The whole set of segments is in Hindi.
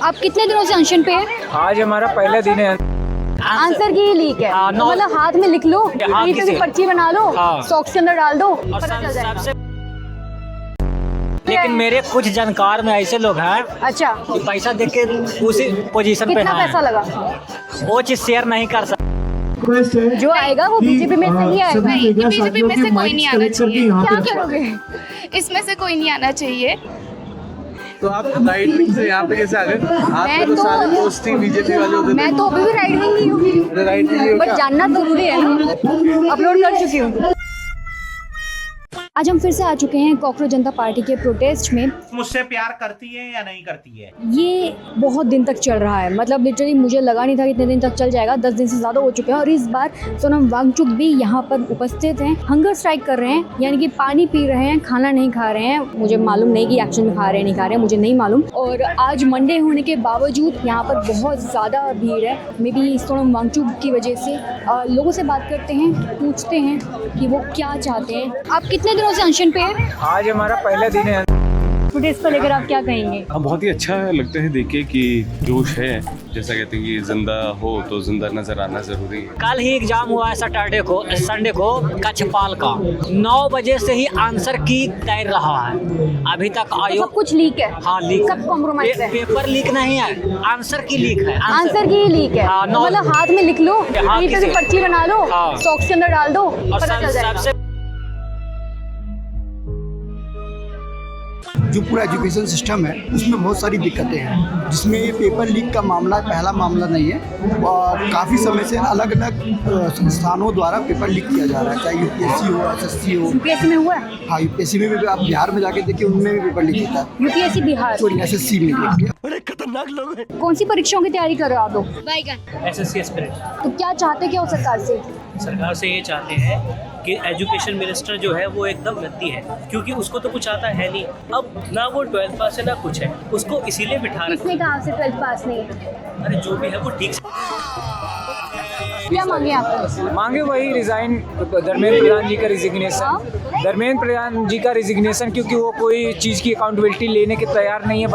आप कितने दिनों से अनशन पे हैं? आज हमारा पहला दिन है। आंसर की लीक है, तो मतलब हाथ में लिख लो, कहीं पे भी पर्ची बना लो, सॉक्स के अंदर डाल दो, पता चल जाएगा। लेकिन मेरे कुछ जानकार में ऐसे लोग हैं अच्छा, कि पैसा देख के उसी पोजीशन पे कितना पैसा लगा? वो चीज शेयर नहीं कर सकते। जो आएगा वो बीजेपी में से ही आएगा। नहीं, बीजेपी में से कोई नहीं आना चाहिए। क्या करोगे? इसमें से कोई नहीं आना चाहिए। तो आप राइट विंग से यहाँ पे कैसे आ गए? आपके तो सारे दोस्त थी बीजेपी वाले होते थे। मैं तो अभी भी राइट विंग नहीं हूँ, राइट विंग बट जानना जरूरी है ना। अपलोड कर चुकी हूँ। आज हम फिर से आ चुके हैं कॉकरोच जनता पार्टी के प्रोटेस्ट में। मुझसे प्यार करती है या नहीं करती है? ये बहुत दिन तक चल रहा है, मतलब लिटरली मुझे लगा नहीं था कि इतने दिन तक चल जाएगा। 10 दिन से ज़्यादा हो चुके हैं और इस बार सोनम वांगचुक भी यहाँ पर उपस्थित हैं। हंगर स्ट्राइक कर रहे हैं, यानी कि पानी पी रहे हैं, खाना नहीं खा रहे हैं। मुझे मालूम नहीं कि एक्शन में खा रहे हैं नहीं खा रहे हैं, मुझे नहीं मालूम। और आज मंडे होने के बावजूद यहाँ पर बहुत ज़्यादा भीड़ है। मे बी सोनम वांगचुक की वजह से। लोगों से बात करते हैं, पूछते हैं कि वो क्या चाहते हैं। आप कितने दिनों से अनशन पे हैं? आज हमारा पहला दिन है। प्रोटेस्ट को लेकर आप क्या कहेंगे? बहुत ही अच्छा लगता है देख के कि जोश है, जैसा कहते हैं कि जिंदा हो तो जिंदा नजर आना जरूरी है। कल ही एग्जाम हुआ है संडे को कक्षपाल का। 9 बजे से ही आंसर की तैर रहा है, अभी तक तो आयोग सब कुछ लीक है। हाँ लीक, सब कॉम्प्रोमाइज है। पेपर लीक नहीं है, आंसर की लीक है। आंसर की लीक है, हाँ, तो मतलब हाथ में लिख लो, कहीं पे भी पर्ची बना लो, सॉक्स के अंदर डाल दो, पता चल जाएगा। जो पूरा एजुकेशन सिस्टम है उसमें बहुत सारी दिक्कतें हैं, जिसमें ये पेपर लीक का मामला पहला मामला नहीं है और काफ़ी समय से अलग अलग संस्थानों द्वारा पेपर लीक किया जा रहा है, चाहे यूपीएससी हो, एसएससी हो। यूपीएससी में हुआ है? हाँ, यूपीएससी में भी आप बिहार में जाके देखिए, उनमें भी पेपर लीक होता है। यूपीएससी बिहार, सॉरी एसएससी में लीक किया। बड़े खतरनाक लोग हैं। कौन सी परीक्षाओं की तैयारी कर रहे हो आप लोग? SSC aspirant. तो क्या चाहते क्या हो सरकार से? सरकार से ये चाहते हैं कि एजुकेशन मिनिस्टर जो है वो एकदम गद्दी है, क्योंकि उसको तो कुछ आता है नहीं। अब ना वो 12th पास है ना कुछ है, उसको इसीलिए बिठा रखा। किसने कहा आपसे 12th पास नहीं है? अरे जो भी है वो ठीक से। क्या मांगे आप? मांगे वही रिजाइन, धर्मेंद्र प्रधान जी का रिजिग्नेशन, धर्मेंद्र प्रधान जी का रिजिग्नेशन, क्योंकि वो कोई चीज़ की अकाउंटेबिलिटी लेने के तैयार नहीं है।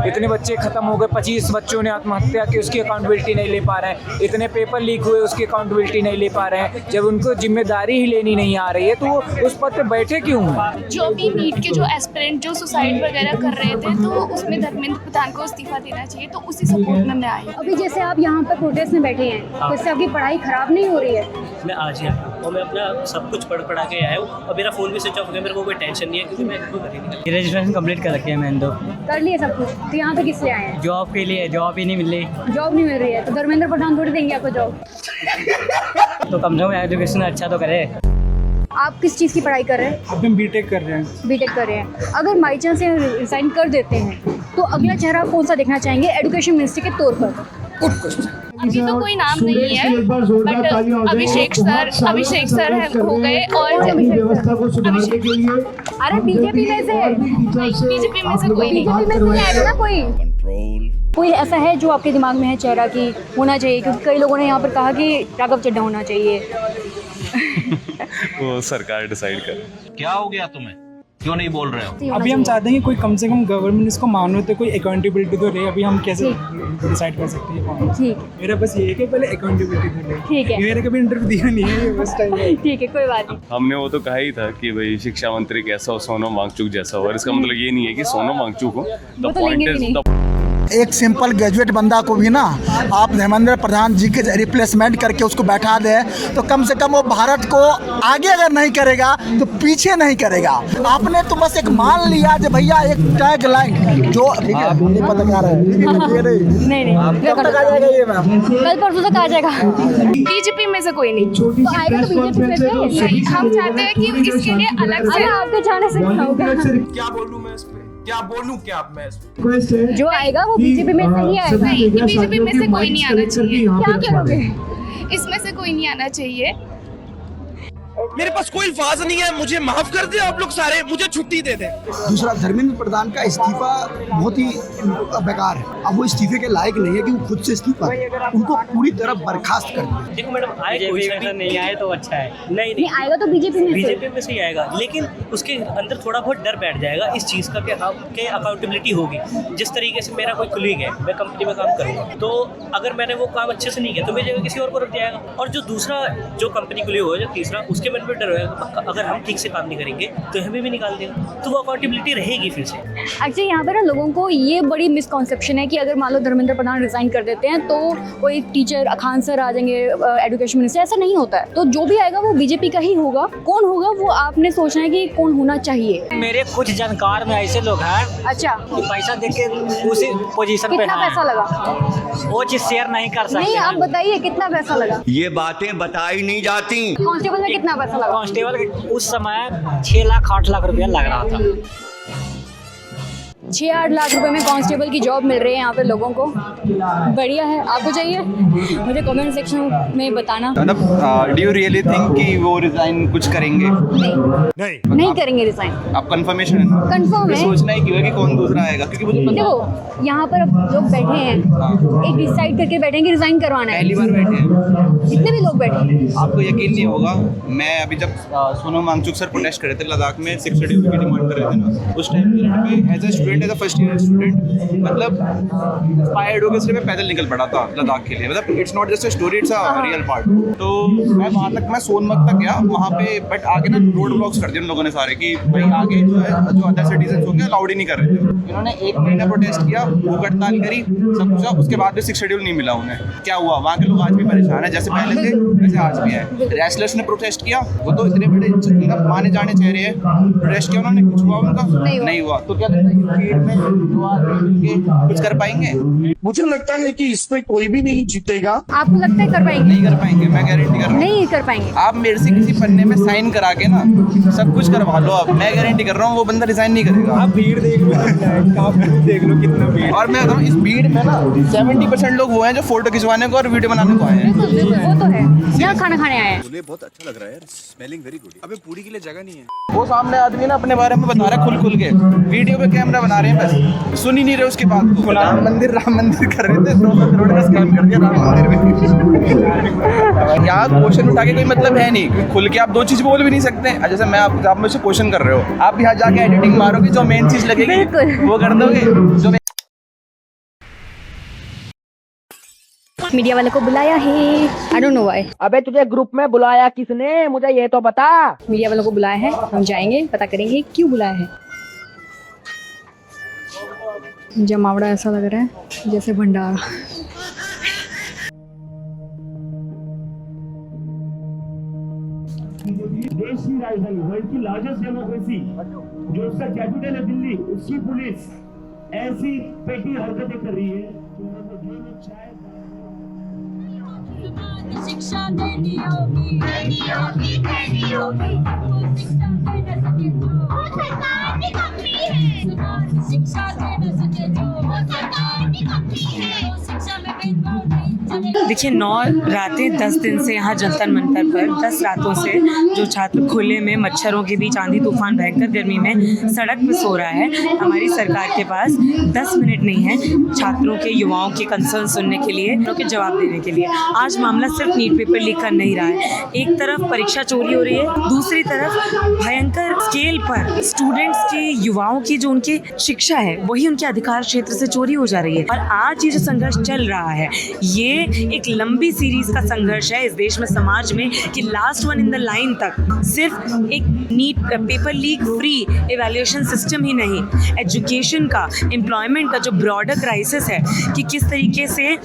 इतने बच्चे खत्म हो गए, 25 बच्चों ने आत्महत्या की, उसकी अकाउंटेबिलिटी नहीं ले पा रहे हैं। इतने पेपर लीक हुए, उसकी अकाउंटेबिलिटी नहीं ले पा रहे हैं। जब उनको जिम्मेदारी ही लेनी नहीं आ रही है तो वो उस पद पे बैठे क्यों हैं? जो भी नीट के जो एस्पिरेंट जो सुसाइड वगैरह कर रहे थे, तो उसमें धर्मेंद्र प्रधान को इस्तीफा देना चाहिए, तो उसी सपोर्ट में मैं आई। अभी जैसे आप यहाँ पर प्रोटेस्ट में बैठे हैं, तो इससे आपकी पढ़ाई खराब नहीं हो रही है? मैं आज ही आया और मैं अपना सब कुछ पढ़ा के आया हूँ और मेरा फ़ोन भी स्विच ऑफ हो गया। मेरे को कोई टेंशन नहीं है क्योंकि मैं घर ही नहीं। ग्रेजुएशन कंप्लीट कर रखी है मैंने तो। कर लिए सब कुछ, तो यहाँ पे किस लिए आए हैं? जॉब के लिए, जॉब ही नहीं मिल रही। जॉब नहीं मिल रही है तो धर्मेंद्र प्रधान थोड़ी देंगे आपको जॉब। तो कम से कम एजुकेशन अच्छा तो करे। आप किस चीज़ की पढ़ाई कर रहे हैं? अब हम बीटेक कर रहे हैं। बीटेक कर रहे हैं। अगर बाई चांस रिजाइन कर देते हैं तो अगला चेहरा कौन सा देखना चाहेंगे एजुकेशन मिनिस्ट्री के तौर पर? अभी तो कोई नाम नहीं है, बट अभिषेक सर हो गए। और अरे बीजेपी में से है? बीजेपी में से कोई नहीं। बीजेपी में से आएगा ना कोई ऐसा है जो आपके दिमाग में है चेहरा की होना चाहिए? क्योंकि कई लोगों ने यहाँ पर कहा कि राघव चड्ढा होना चाहिए। वो सरकार डिसाइड करे। क्या हो गया तुम्हें, क्यों नहीं बोल रहे हो? अभी हम चाहते हैं कि कोई कम से कम गवर्नमेंट इसको मानो, तो कोई अकाउंटेबिलिटी तो रहे। अभी हम कैसे डिसाइड कर सकते हैं? ठीक, मेरा बस ये है कि पहले अकाउंटेबिलिटी तो रहे। ठीक है। मेरे कभी इंटरव्यू दिया नहीं है, ये फर्स्ट टाइम है। ठीक है, कोई बात नहीं। हमने वो तो कहा ही था कि भाई शिक्षा मंत्री कैसा हो, सोनम वांगचुक जैसा हो। और इसका मतलब ये नहीं है कि सोनम वांगचुक हो। वो द तो पॉइंट लेंगे भी इज नहीं। एक सिंपल ग्रेजुएट बंदा को भी ना आप धर्मेंद्र प्रधान जी के रिप्लेसमेंट करके उसको बैठा दे, तो कम से कम वो भारत को आगे अगर नहीं करेगा तो पीछे नहीं करेगा। आपने तो बस एक मान लिया कि भैया एक टैग लाइन जो नहीं पता क्या रहा है। नहीं कब तक आ जाएगा ये मैम? कल परसों तक आ जाएगा। बीजेपी में से कोई नहीं। तो आएगा तो बीजेपी में से। हम चाहते हैं कि इसके लिए अलग से। अरे आपके जाने से क्या होगा? क्या बोलूं मैं इस पे? क्या बोलूं क्या अब मैं इस पे? जो आएगा वो बीजेपी में से ही आएगा। नहीं, बीजेपी में से कोई नहीं आना चाहिए। क्या करोगे? इसमें से कोई नहीं आना चाहिए। मेरे पास कोई अल्फाज नहीं है, मुझे माफ कर दे आप लोग सारे, मुझे छुट्टी दे दे। दूसरा, धर्मेंद्र प्रधान का इस्तीफा बहुत ही बेकार है। अब वो इस्तीफे के लायक नहीं है कि वो खुद से इस्तीफा दे, उनको पूरी तरह बर्खास्त कर दिया। देखो मैडम, आए कोई सा नहीं आए तो अच्छा है। नहीं आएगा तो बीजेपी में से ही आएगा, लेकिन उसके अंदर थोड़ा बहुत डर बैठ जाएगा इस चीज़ का कि अकाउंटेबिलिटी होगी। जिस तरीके से मेरा कोई कुलीग है, मैं कंपनी में काम करूँगा, तो अगर मैंने वो काम अच्छे से नहीं किया तो मेरी जगह किसी और को रख जाएगा। और जो दूसरा जो कंपनी कुलीग होगा, जो तीसरा, उसके मन में डर होगा अगर हम ठीक से काम नहीं करेंगे तो हमें भी निकाल देगा, तो वो अकाउंटेबिलिटी रहेगी फिर से। एक्चुअली यहाँ पे ना लोगों को ये बड़ी मिसकॉन्सेप्शन है कि अगर मान लो धर्मेंद्र प्रधान रिजाइन कर देते हैं तो कोई टीचर खान सर आ जाएंगे एजुकेशन मिनिस्टर। ऐसा नहीं होता है। तो जो भी आएगा वो बीजेपी का ही होगा। कौन होगा वो आपने सोचना है कि कौन होना चाहिए। मेरे कुछ जानकार में ऐसे लोग हैं अच्छा, कि पैसा देके उसी पोजीशन पे कितना पैसा लगा? वो चीज शेयर नहीं कर सकते। नहीं, आप बताइए कितना पैसा लगा? ये बातें बताई नहीं जाती। कांस्टेबल में कितना पैसा लगा? कांस्टेबल उस समय 6 लाख 8 लाख रुपया लग रहा था। 6-8 लाख रुपए में कांस्टेबल की जॉब मिल रही है यहाँ पे लोगों को। बढ़िया है। आपको चाहिए? मुझे कमेंट सेक्शन में बताना। मतलब डू यू रियली थिंक कि वो रिजाइन कुछ करेंगे? नहीं करेंगे रिजाइन। आप कंफर्मेशन है ना? कंफर्म है। सोचना ही क्यों है कि कौन दूसरा आएगा, क्योंकि मुझे पता देखो यहाँ पर अब लोग बैठे हैं, एक डिसाइड करके बैठे हैं कि रिजाइन करवाना है। पहली बार बैठे हैं, जितने भी लोग बैठे हैं। आपको यकीन नहीं होगा, मैं अभी जब सोनम वांगचुक सर प्रोटेस्ट कर रहे थे लद्दाख में 6 शेड्यूल की डिमांड कर रहे थे ना, उस टाइम पे as a student, as a first year student, मतलब इंस्पायर्ड होकर सिर्फ मैं पैदल निकल पड़ा था लद्दाख के लिए। मतलब it's not just a story, it's a real part. तो मैं वहाँ तक, मैं सोनमर्ग तक गया वहाँ पे, बट आगे ना रोड ब्लॉक्स कर दिए उन लोगों ने सारे कि भाई आगे जो है, जो अदर सिटीजन हो गया अलाउड ही नहीं कर रहे थे। इन्होंने 1 महीना प्रोटेस्ट किया, भूख हड़ताल करी, सब कुछ, उसके बाद भी 6 शेड्यूल नहीं मिला उन्हें। क्या हुआ? वहाँ के लोग आज भी परेशान है, जैसे पहले थे वैसे आज भी है। रेस्लर्स ने प्रोटेस्ट किया, वो तो इतने बड़े माने जाने चेहरे हैं, प्रोटेस्ट किया उन्होंने, कुछ हुआ उनका? नहीं हुआ। तो क्या लगता है कुछ कर पाएंगे? मुझे लगता है कि इसमें कोई भी नहीं जीतेगा। आपको लगता है कर पाएंगे? नहीं कर पाएंगे, मैं गारंटी कर रहा हूँ। नहीं कर पाएंगे। आप मेरे से किसी पन्ने में साइन करा के ना सब कुछ करवा लो, आप, मैं गारंटी कर रहा हूँ वो बंदा रिजाइन नहीं करेगा। आप भीड़ देख लो, आप देख लो कितना भीड़। और मैं बताऊँ, इस भीड़ में ना 70% लोग वो हैं जो फोटो खिंचवाने को और वीडियो बनाने को आए हैं। वो तो है, यहाँ खाना खाने आए हैं। बहुत अच्छा लग रहा है यार, स्मेलिंग वेरी गुड। अबे पूरी के लिए जगह नहीं है। वो सामने आदमी ना अपने बारे में बता रहा है खुल के, वीडियो पे कैमरा बना रहे हैं, बस सुन ही नहीं रहे उसकी बात को। राम मंदिर कर रहे थे, 200 करोड़ का स्कैम कर दिया राम मंदिर में। यहाँ क्वेश्चन उठा के कोई मतलब है नहीं, खुल के आप 2 चीज बोल भी नहीं सकते। जैसे मैं आप मुझसे क्वेश्चन कर रहे हो, आप यहाँ जाके एडिटिंग मारोगे, जो मेन चीज लगेगी वो कर दोगे। जो मीडिया वाले को बुलाया है, आई डोंट नो व्हाई। अबे तुझे ग्रुप में बुलाया किसने, मुझे ये तो बता। मीडिया वालों को बुलाया है, हम जाएंगे, पता करेंगे क्यों बुलाया है। जमावड़ा ऐसा लग रहा है जैसे भंडारा। देश की राजधानी, वर्ल्ड की लार्जेस्ट डेमोक्रेसी, जो उसका कैपिटल है दिल्ली, उसकी पुलिस ऐसी पेटी हरकतें कर रही है। शिक्षा देनी होगी, देनी होगी, देनी होगी, हमको शिक्षा दे न सके जो वो सरकार की कमी है। शिक्षा दे न सके जो वो सरकार की कमी है। शिक्षा में भेदभाव नहीं चलेगा। देखिए 9 रातें 10 दिन से यहाँ जंतर मंतर पर 10 रातों से जो छात्र खुले में मच्छरों के बीच आंधी तूफान भयंकर गर्मी में सड़क पर सो रहा है। हमारी सरकार के पास 10 मिनट नहीं है छात्रों के, युवाओं के कंसर्न सुनने के लिए, उनके जवाब देने के लिए। आज मामला सिर्फ नीट पेपर लीक कर नहीं रहा है, एक तरफ परीक्षा चोरी हो रही है, दूसरी तरफ भयंकर स्केल पर स्टूडेंट्स की, युवाओं की जो उनकी शिक्षा है वही उनके अधिकार क्षेत्र से चोरी हो जा रही है। और आज ये जो संघर्ष चल रहा है ये एक लंबी सीरीज का संघर्ष है इस देश में, समाज में, कि last one in the line तक सिर्फ एक NEET paper leak free evaluation system ही नहीं, एजुकेशन का, एम्प्लॉयमेंट का जो ब्रॉडर क्राइसिस है कि किस तरीके से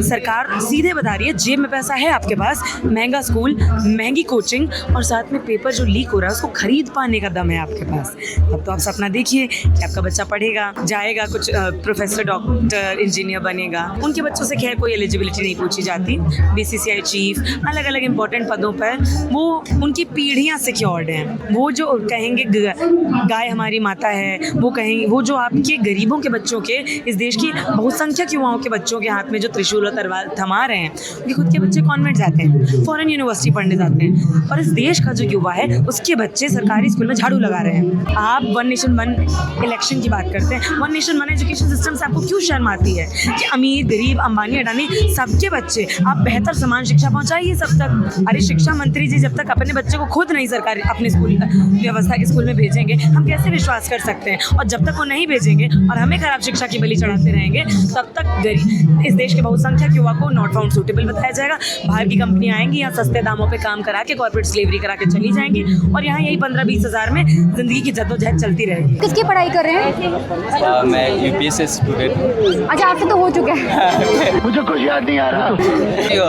सरकार सीधे बता रही है जेब में पैसा है आपके पास, महंगा स्कूल, महंगी कोचिंग और साथ में पेपर जो लीक हो रहा है उसको खरीद पाने का दम है आपके पास। अब तो आप सपना देखिए कि आपका बच्चा पढ़ेगा, जाएगा, कुछ प्रोफेसर, डॉक्टर, इंजीनियर बनेगा। उनके बच्चों से खैर कोई एलिजिबिलिटी नहीं पूछी जाती। BCCI चीफ, अलग अलग इंपॉर्टेंट पदों पर वो उनकी पीढ़ियाँ सिक्योर्ड हैं। वो जो कहेंगे गाय हमारी माता है, वो कहेंगे, वो जो आपके गरीबों के बच्चों के, इस देश की बहुसंख्यक युवाओं के बच्चों के हाथ में जो त्रिशूल और तलवार थमा रहे हैं, उनके खुद के बच्चे कॉन्वेंट जाते हैं, फॉरेन यूनिवर्सिटी पढ़ने जाते हैं, और इस देश का जो युवा है उसके बच्चे सरकारी स्कूल में झाड़ू लगा रहे हैं। आप 1 नेशन 1 इलेक्शन की बात करते हैं, 1 नेशन 1 एजुकेशन सिस्टम से आपको क्यों शर्म आती है कि अमीर गरीब अंबानी अडानी सबके बच्चे आप बेहतर समान शिक्षा पहुंचाइए सब तक। अरे शिक्षा मंत्री जी जब तक अपने बच्चे को खुद नहीं सरकारी अपने स्कूल व्यवस्था के स्कूल में भेजेंगे, हम कैसे विश्वास कर सकते हैं? और जब तक वो नहीं भेजेंगे और हमें खराब शिक्षा की बलि चढ़ाते रहेंगे, तब तक गरीब इस देश के बहुसंख्यक युवा को नॉट फाउंड सूटेबल बताया जाएगा। बाहर की कंपनियां आएंगी, यहाँ सस्ते दामों पे काम करा के कॉर्पोरेट स्लेवरी करा के चली जाएंगी, और यहाँ यही 15-20 हज़ार में जिंदगी की जद्दोजहद चलती रहेगी। किसकी पढ़ाई कर रहे हैं? मैं UPSC स्टूडेंट। अच्छा, आपसे तो हो चुका है। मुझे कुछ याद नहीं आ रहा।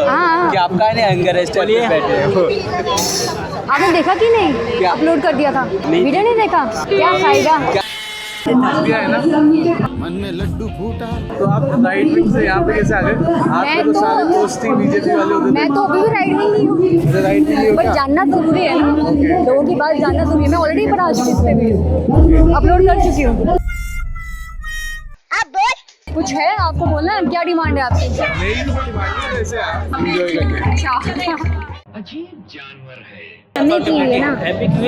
हाँ, कि आपका नहीं हंगर रेस्टोरेंट पे बैठे हो। आपने देखा कि नहीं? अपलोड कर दिया था, वीडियो नहीं देखा? क्या खाएगा? है ना, मन में लड्डू फूटा। तो आप राइट विंग से यहाँ पे कैसे आ गए? आपके तो सारे दोस्त ही बीजेपी वाले होते थे। मैं तो अभी भी राइट विंग नहीं हूँ, राइट विंग बट जानना जरूरी है ना, लोगों की बात जानना जरूरी है। मैं ऑलरेडी बना चुकी इस पे वीडियो, अपलोड कर चुकी हूँ। कुछ है आपको बोलना है? क्या डिमांड है आपकी? मेरी तो डिमांड है जैसे आप एंजॉय करके। अच्छा, अजीब जानवर है। हमने की है ना,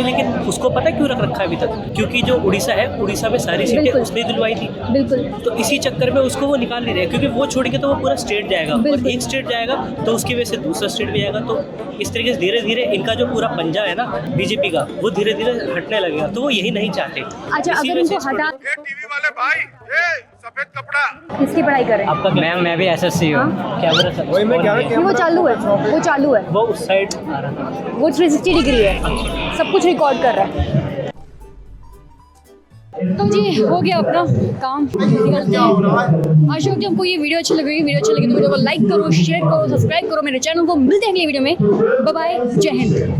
लेकिन उसको पता क्यों रख रखा है अभी तक? क्योंकि जो उड़ीसा है, उड़ीसा में सारी सीटें उसने दिलवाई थी। बिल्कुल। तो इसी चक्कर में उसको वो निकाल नहीं रहे, क्योंकि वो छोड़ेंगे तो वो पूरा स्टेट जाएगा, और एक स्टेट जाएगा तो उसकी वजह से दूसरा स्टेट भी जाएगा। तो इस तरीके से धीरे धीरे इनका जो पूरा पंजा है ना बीजेपी का, वो धीरे धीरे हटने लगेगा। तो वो यही नहीं चाहते। अच्छा, अगर इनको हटा, टीवी वाले भाई, सफेद कपड़ा किसकी पढ़ाई कर रहे हैं? आपका मैम, मैं भी SSC हूँ। क्या बोला सर? वही मैं क्या वो चालू है, वो चालू है, वो उस साइड आ रहा था। वो 360 डिग्री है, सब कुछ रिकॉर्ड कर रहा है। तो जी हो गया अपना काम, निकलते हैं। आशा होती है आपको ये वीडियो अच्छी लगेगी। वीडियो अच्छी लगी तो वीडियो को लाइक करो, शेयर करो, सब्सक्राइब करो मेरे चैनल को। मिलते हैं अगली वीडियो में। बाय बाय, जय हिंद।